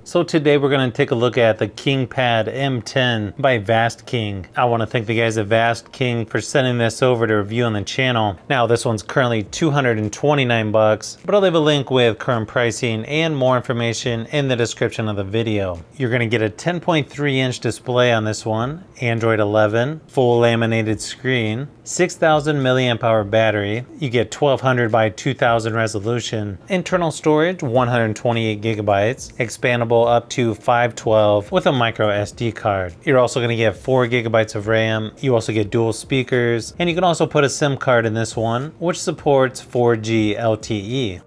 So today we're going to take a look at the KingPad M10 by Vastking. I want to thank the guys at Vastking for sending this over to review on the channel. Now this one's currently $229, but I'll leave a link with current pricing and more information in the description of the video. You're going to get a 10.3-inch display on this one, Android 11, full laminated screen, 6,000 milliamp hour battery. You get 1200 by 2000 resolution, internal storage 128 gigabytes, expandable up to 512 with a micro SD card. You're also going to get 4 gigabytes of RAM. You also get dual speakers, and you can also put a SIM card in this one, which supports 4G LTE.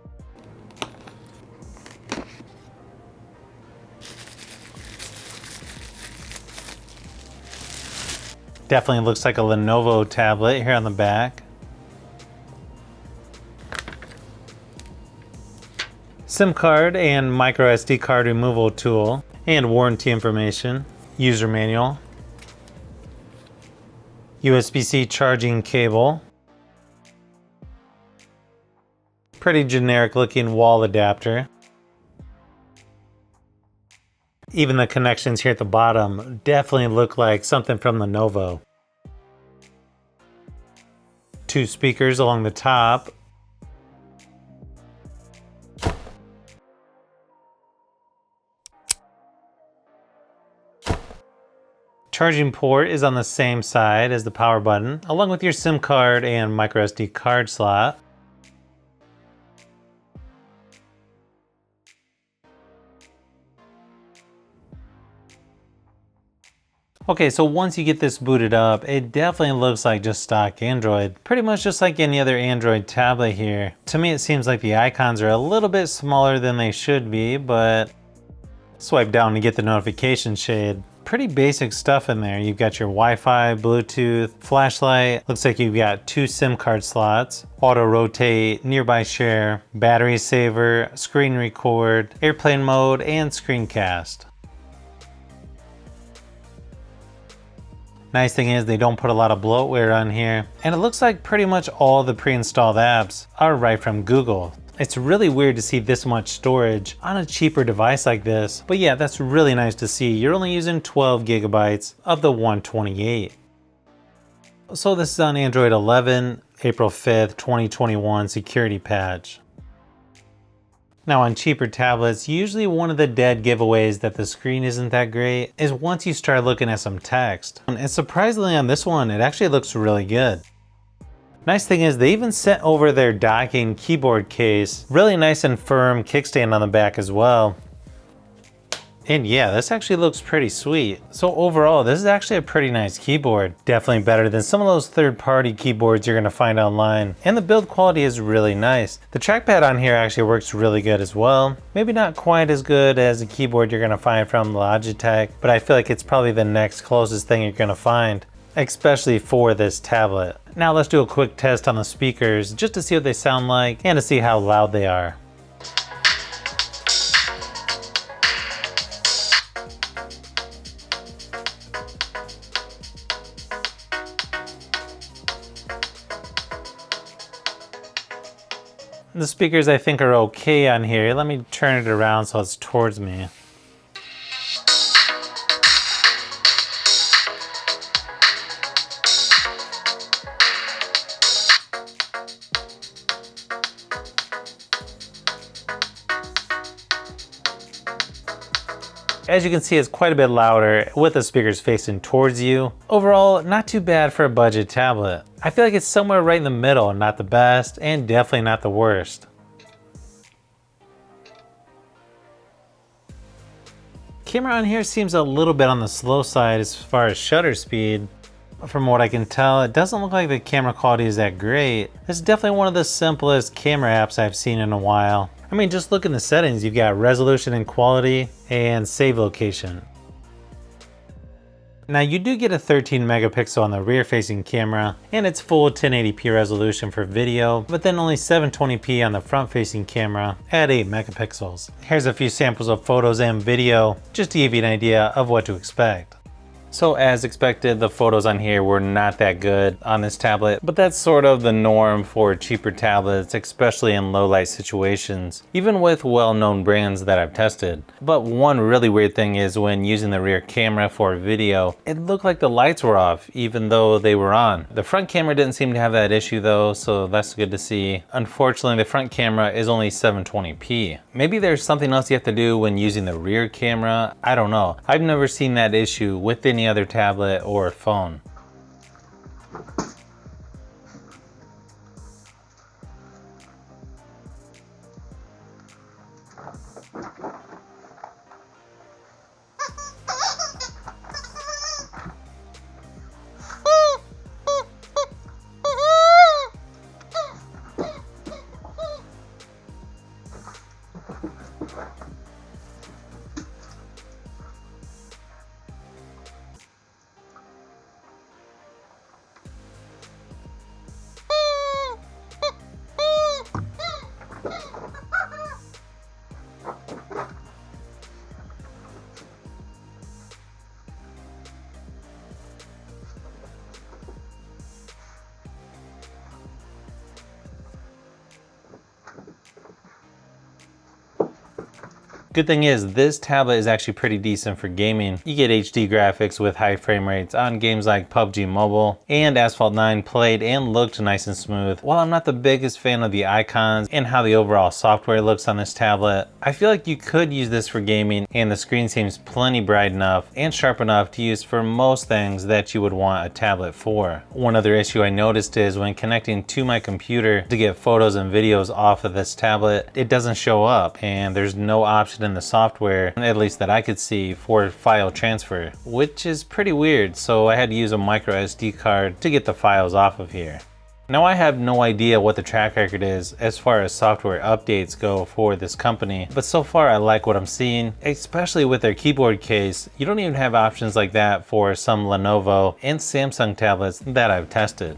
Definitely looks like a Lenovo tablet here on the back. SIM card and micro SD card removal tool, and warranty information, user manual, USB-C charging cable, pretty generic looking wall adapter. Even the connections here at the bottom definitely look like something from Lenovo. 2 speakers along the top. Charging port is on the same side as the power button, along with your SIM card and micro SD card slot. Okay, so once you get this booted up, it definitely looks like just stock Android. Pretty much just like any other Android tablet here. To me, it seems like the icons are a little bit smaller than they should be, but swipe down to get the notification shade. Pretty basic stuff in there. You've got your Wi-Fi, Bluetooth, flashlight. Looks like you've got 2 SIM card slots, auto rotate, nearby share, battery saver, screen record, airplane mode, and screencast. Nice thing is they don't put a lot of bloatware on here, and it looks like pretty much all the pre-installed apps are right from Google. It's really weird to see this much storage on a cheaper device like this, but yeah, that's really nice to see. You're only using 12 gigabytes of the 128. So this is on Android 11, April 5th, 2021 security patch. Now on cheaper tablets, usually one of the dead giveaways that the screen isn't that great is once you start looking at some text. And surprisingly on this one, it actually looks really good. Nice thing is they even sent over their docking keyboard case. Really nice and firm kickstand on the back as well. And yeah, this actually looks pretty sweet. So overall, this is actually a pretty nice keyboard. Definitely better than some of those third-party keyboards you're gonna find online. And the build quality is really nice. The trackpad on here actually works really good as well. Maybe not quite as good as a keyboard you're gonna find from Logitech, but I feel like it's probably the next closest thing you're gonna find, especially for this tablet. Now let's do a quick test on the speakers just to see what they sound like and to see how loud they are. The speakers I think are okay on here. Let me turn it around so it's towards me. As you can see, it's quite a bit louder with the speakers facing towards you. Overall, not too bad for a budget tablet. I feel like it's somewhere right in the middle, not the best and definitely not the worst. Camera on here seems a little bit on the slow side as far as shutter speed. From what I can tell, it doesn't look like the camera quality is that great. This is definitely one of the simplest camera apps I've seen in a while. I mean, just look in the settings. You've got resolution and quality and save location. Now you do get a 13 megapixel on the rear facing camera and it's full 1080p resolution for video, but then only 720p on the front facing camera at 8 megapixels. Here's a few samples of photos and video just to give you an idea of what to expect. So as expected, the photos on here were not that good on this tablet, but that's sort of the norm for cheaper tablets, especially in low light situations, even with well-known brands that I've tested. But one really weird thing is when using the rear camera for video, it looked like the lights were off even though they were on. The front camera didn't seem to have that issue though, so that's good to see. Unfortunately, the front camera is only 720p. Maybe there's something else you have to do when using the rear camera. I don't know. I've never seen that issue with any other tablet or phone. Good thing is, this tablet is actually pretty decent for gaming. You get HD graphics with high frame rates on games like PUBG Mobile, and Asphalt 9 played and looked nice and smooth. While I'm not the biggest fan of the icons and how the overall software looks on this tablet, I feel like you could use this for gaming, and the screen seems plenty bright enough and sharp enough to use for most things that you would want a tablet for. One other issue I noticed is when connecting to my computer to get photos and videos off of this tablet, it doesn't show up, and there's no option in the software, at least that I could see, for file transfer, which is pretty weird, so I had to use a micro SD card to get the files off of here. Now I have no idea what the track record is as far as software updates go for this company, but so far I like what I'm seeing, especially with their keyboard case. You don't even have options like that for some Lenovo and Samsung tablets that I've tested.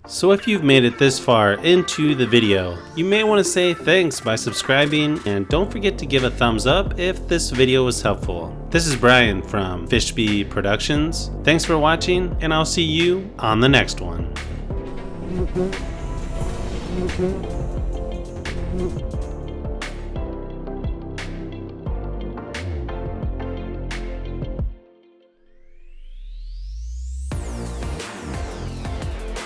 So if you've made it this far into the video, you may want to say thanks by subscribing, and don't forget to give a thumbs up if this video was helpful. This is Brian from Fishbee Productions. Thanks for watching, and I'll see you on the next one.